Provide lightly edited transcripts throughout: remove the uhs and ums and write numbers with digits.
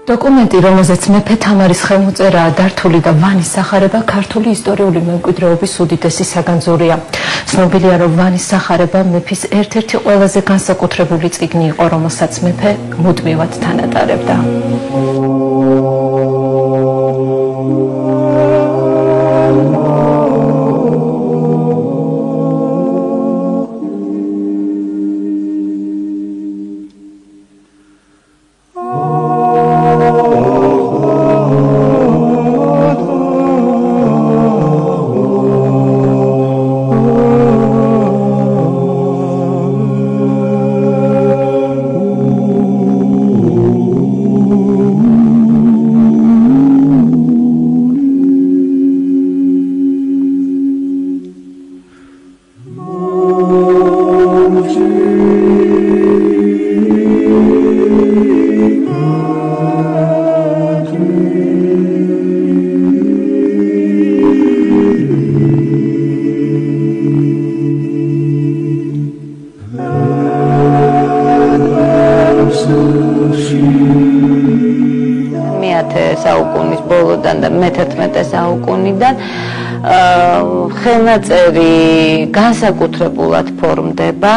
დოკუმენტი, რომელზეც მეფე თამარის ხელმოწერაა დართული და ვანის სახარება ქართული ისტორიული მემკვიდრეობის უდიდესი საგანძურია. ცნობილია, რომ ვანის სახარება მეფის ერთ-ერთი ყველაზე განსაკუთრებული წიგნი იყო, რომელსაც მეფე მუდმივად თანატარებდა. საუკუნის ბოლოდან და მე-11 საუკუნიდან ხელნაწერი განსაკუთრებულად ფორმდება.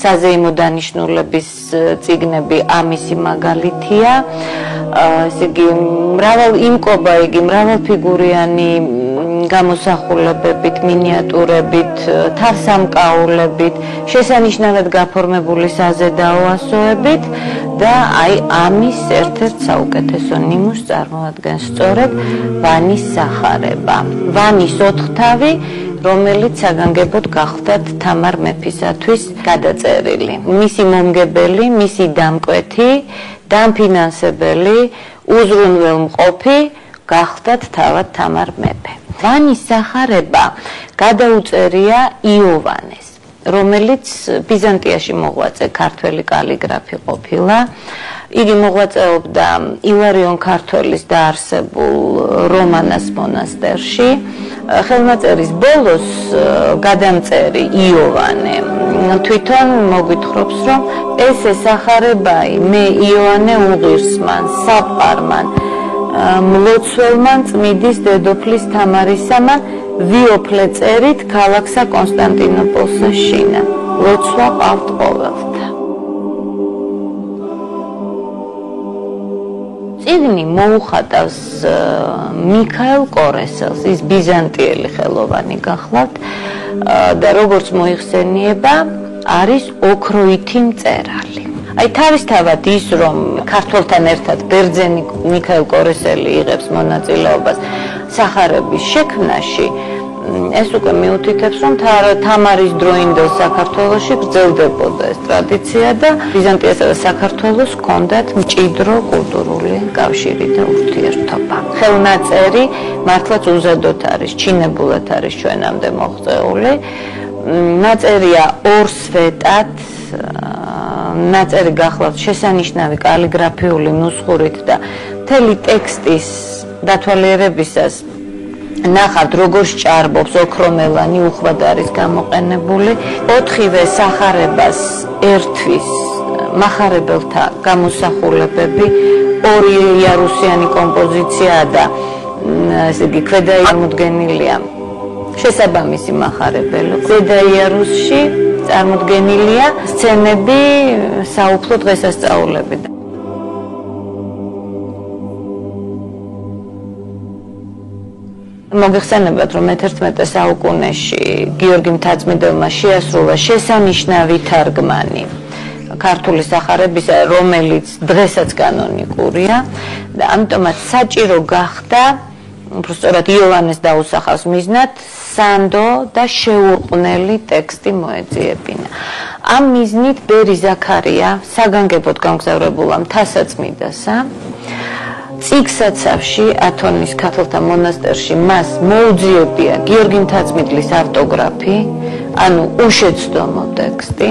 საზეიმო დანიშნულების წიგნები ამისი მაგალითია. ესე იგი, მრავალფიგურიანი გამოსახულებებით, მინიატურებით, თავსამკაულებით, შესანიშნავად გაფორმებული საზედაო ასოებით და ამის ერთ-ერთ საუკეთესო ნიმუშს წარმოადგენს სწორედ ვანის სახარება. ვანის ოთხთავი, რომელიც საგანგებოდ გახლდათ თამარ მეფისათვის გადაწერილი. მისი მომგებელი, მისი დამკვეთი, დამფინანსებელი, უზრუნველმყოფი გახლდათ თავად თამარ მეფე. ვანის სახარება გადაუწერია იოვანეს, რომელიც ბიზანტიაში მოღვაწე ქართველი კალიგრაფი ყოფილა. იგი მოღვაწეობდა ილარიონ ქართველის დაარსებულ რომანას მონასტერში. ხელნაწერის ბოლოს გადამწერი იოვანე თვითონ მოგვითხრობს, რომ ეს სახარებაი მე იოანე უღირსმან, საყვარმან, მლოცველმან წმიდის დედოფლის თამარისამან ვიოფლე წერით ქალაქსა კონსტანტინოპოლსა შინა. ლოცვა ყავთ ყოველთა. წიგნი მოუხატავს მიქაელ კორესელს, ის ბიზანტიელი ხელოვანი გახლავთ და როგორც მოიხსენიება, არის ოქროითი მწერალი. თავისთავად ის, რომ ქართველთან ერთად ბერძენი მიქაელ კორესელი იღებს მონაწილეობას სახარების შექმნაში, ეს უკვე მიუთითებს, რომ თამარის დროინდელ საქართველოში გრძელდებოდა ეს ტრადიცია და ბიზანტიასა და საქართველოს ჰქონდათ მჭიდრო კულტურული კავშირი და ურთიერთობა. ხელნაწერი მართლაც უზადოდ არის, ჩინებულად არის ჩვენამდე მოღწეული. ნაწერია ორ სვეტად, ნაწერი გახლავთ შესანიშნავი კალიგრაფიული ნუსხურით და მთელი ტექსტის დათვალიერებისას ნახავთ, როგორ სჭარბობს ოქრომელანი უხვად არის გამოყენებული. ოთხივე სახარებას ერთვის მახარებელთა გამოსახულებები, ორი იარუსიანი კომპოზიცია და ესე იგი ქვედა წარმოდგენილია შესაბამისი მახარებელი. ქვედა იარუსში წარმოდგენილია სცენები საუფლო დღესასწაულებიდან. მოგეხსენებათ, რომ მე-11 საუკუნეში გიორგი მთაწმიდელმა შეასრულა შესანიშნავი თარგმანი ქართული სახარებისა, რომელიც დღესაც კანონიკურია და ამიტომაც საჭირო გახდა, უბრალოდ იოვანეს დაუსახავს მიზნად, სანდო და შეურყვნელი ტექსტი მოეძიებინა. ამ მიზნით ბერი ზაქარია საგანგებოდ გამგზავრებულა მთასაწმიდასა. წიგსაცავში ათონის ქართულთა მონასტერში მას მოუძიებია გიორგი მთაწმიდლის ავტოგრაფი, ანუ უშეცდომო ტექსტი.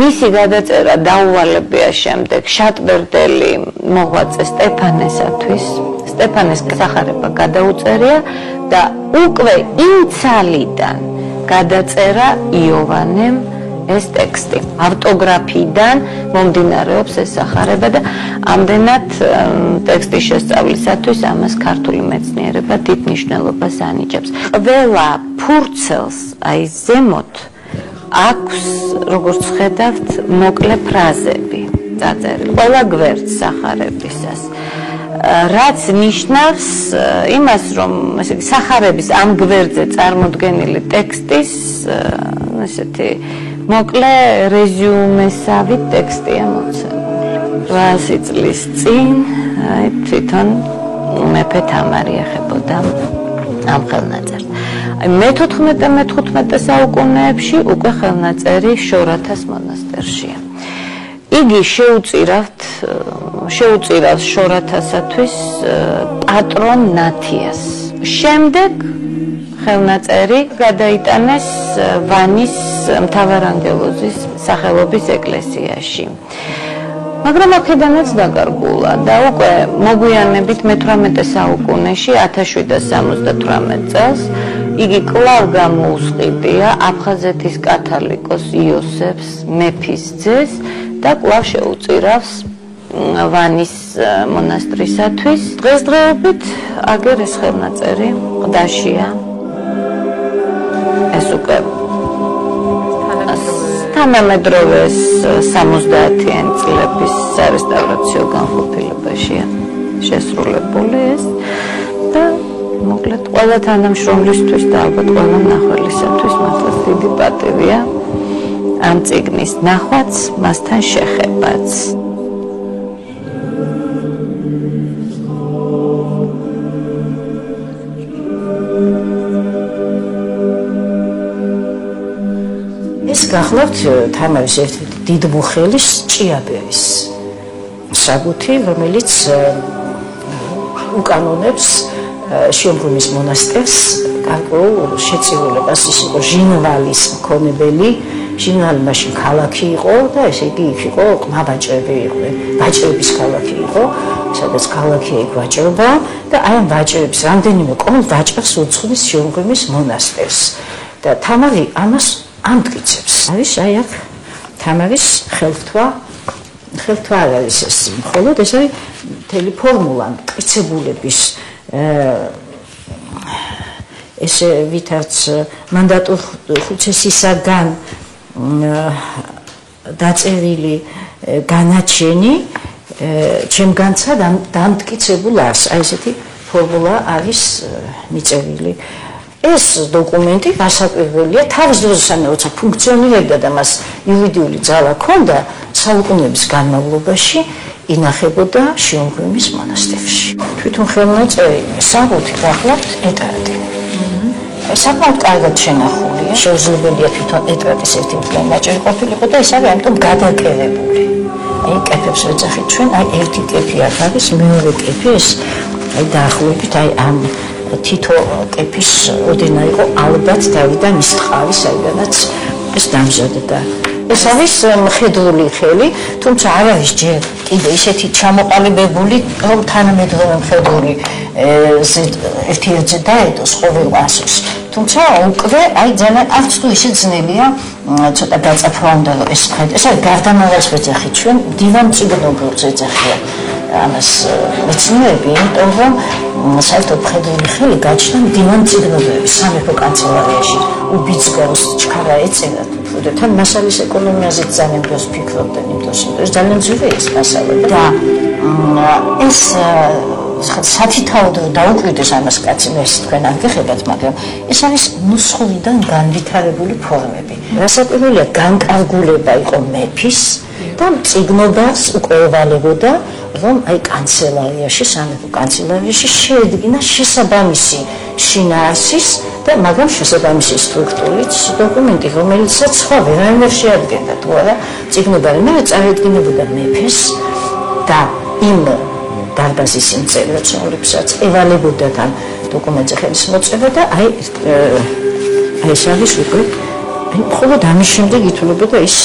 მისი გადაწერა დაუვალებია შემდეგ შატბერდელი მოღვაწე სტეფანესათვის. სტეფანეს სახარება გადაუწერია და უკვე იმ ცალიდან გადაწერა იოვანემ ეს ტექსტი. ავტოგრაფიიდან მომდინარეობს ეს სახარება და ამდენად ტექსტის შესწავლისათვის ამას ქართული მეცნიერება დიდ მნიშვნელობას ანიჭებს. ყველა ფურცელს აი ზემოთ აქვს, როგორც ხედავთ, მოკლე ფრაზები დაწერილი. ყველა გვერდს სახარებისას. რაც ნიშნავს იმას, რომ ესე იგი სახარების ამ გვერდზე წარმოდგენილი ტექსტის ესეთი მოკლე რეზიუმესავით ტექსტია მოცემული. 800 წლის წინ აი თვითონ მეფე თამარი ეხებოდა ამ ხელნაწერს. აი მე-14-მე-15 საუკუნეებში უკვე ხელნაწერი შორათას მონასტერშია. იგი შეუწირავს შორათასათვის პატრონ ნათიას. შემდეგ ხელნაწერი გადაიტანეს ვანის მთავარანგელოზის სახელობის ეკლესიაში. მაგრამ აქედანაც დაკარგულა და უკვე მოგვიანებით მე-18 საუკუნეში 1778 წელს იგი კვლავ გამოუსყიდია აფხაზეთის კათალიკოს იოსებს მეფის ძეს და კვლავ შეუწირავს ვანის მონასტრისათვის. დღესდღეობით აგერ ეს ხელნაწერი ყდაშია. ეს უკვე თანამედროვე 70-იანი წლების სარესტავრაციო განყოფილებაშია შესრულებული ეს და მოკლედ ყველა თანამშრომლისთვის და ალბათ ყველა მნახველისათვის მართლაც დიდი პატივია ამ წიგნის ნახვაც, მასთან შეხებაც. ეს გახლავთ თამარის ერთ-ერთი დიდმოხელის ჭიაბერის საბუთი, რომელიც უკანონებს შიომღვიმის მონასტერს გარკვეულ შეწირულებას. ის იყო ჟინვალის მქონებელი, ჟინვალი მაშინ ქალაქი იყო და ესე იგი იქ იყო ყმაბაჭრები იყვნენ, ბაჭრების ქალაქი იყო, სადაც ქალაქი იქ ვაჭრობა და აი ამ ვაჭრების რამდენიმე კოლ ვაჭრს უძღვნის შიომღვიმის მონასტერს და თამარი ამას ამტკიცებს. არის აი აქ თამარის ხელთვა არ არის ეს, მხოლოდ ეს არის მთელი ფორმულა მტკიცებულების ესე ვითარც მანდატურ ხუცესისაგან დაწერილი განაჩენი ჩემგანცა დამტკიცებულ არს. აი ესეთი ფორმულა არის მიწერილი. ეს დოკუმენტი გასაკვირველია, თავის დროზე როცა ფუნქციონირებდა და მას იურიდიული ძალა ჰქონდა, საუკუნეების განმავლობაში ინახებოდა შიომღვიმის მონასტერში. თვითონ ხელნაწერი საბუთი გახლავთ ეტრატი. საკმაოდ კარგად შენახულია. შეუძლებელია თვითონ ეტრატის ერთი მდგომი ნაჭერი ყოფილიყო და ეს არის ამიტომ გადაკერებული. აი კეფებს ვეძახით ჩვენ, აი ერთი კეფი აქ არის, მეორე კეფი ეს აი დაახლოებით აი ამ თითო კეფის ოდენა იყო ალბათ დავიდა მის ტყავი, საიდანაც ეს დამზადდა. ეს არის მხედრული ხელი, თუმცა არ არის ჯერ კიდე ისეთი ჩამოყალიბებული, რომ თანამედროვე მხედრული ერთ-ერთზე დაედოს ყოველ ასოს. თუმცა უკვე აი ძალიან არც თუ ისე ძნელია, ცოტა გაწაფვა უნდა რომ ეს მხედრი. ეს არის გარდამავალს ვეძახით ჩვენ, დივან წიგნობურს ეძახიან ამას მეცნიერები, იმიტომ რომ საერთოდ მხედრული ხელი გაჩნდა დივან წიგნობების სამეფო კანცელარიაში. უბიძგაოს ჩქარა ეწერა და თან მასალის ეკონომიაზე ძალიან დროს ფიქრობდნენ, იმიტომ რომ ეს ძალიან ძვირი ეს მასალა და ეს სათითაოდ დაუკვირდეს ამას კაცი, ეს თქვენ არ გეხებათ, მაგრამ ეს არის ნუსხურიდან განვითარებული ფორმები. რასაკვირველია, განკარგულება იყო მეფის და წიგნობას უკვე ევალებოდა, რომ აი კანცელარიაში, სამეფო კანცელარიაში შეედგინა შესაბამისი შინაარსის და მაგრამ შესაბამისი სტრუქტურით დოკუმენტი, რომელიცაც სხვა ვერავინ შეადგენდა თუ არა წიგნობა, მაგრამ წარედგინებოდა მეფეს და იმ დარბაზის იმწერლობსაც ევალებოდა თან დოკუმენტზე ხელის მოწვევა და აი ეს არის უკვე მხოლოდ ამის შემდეგ ითვლებოდა ის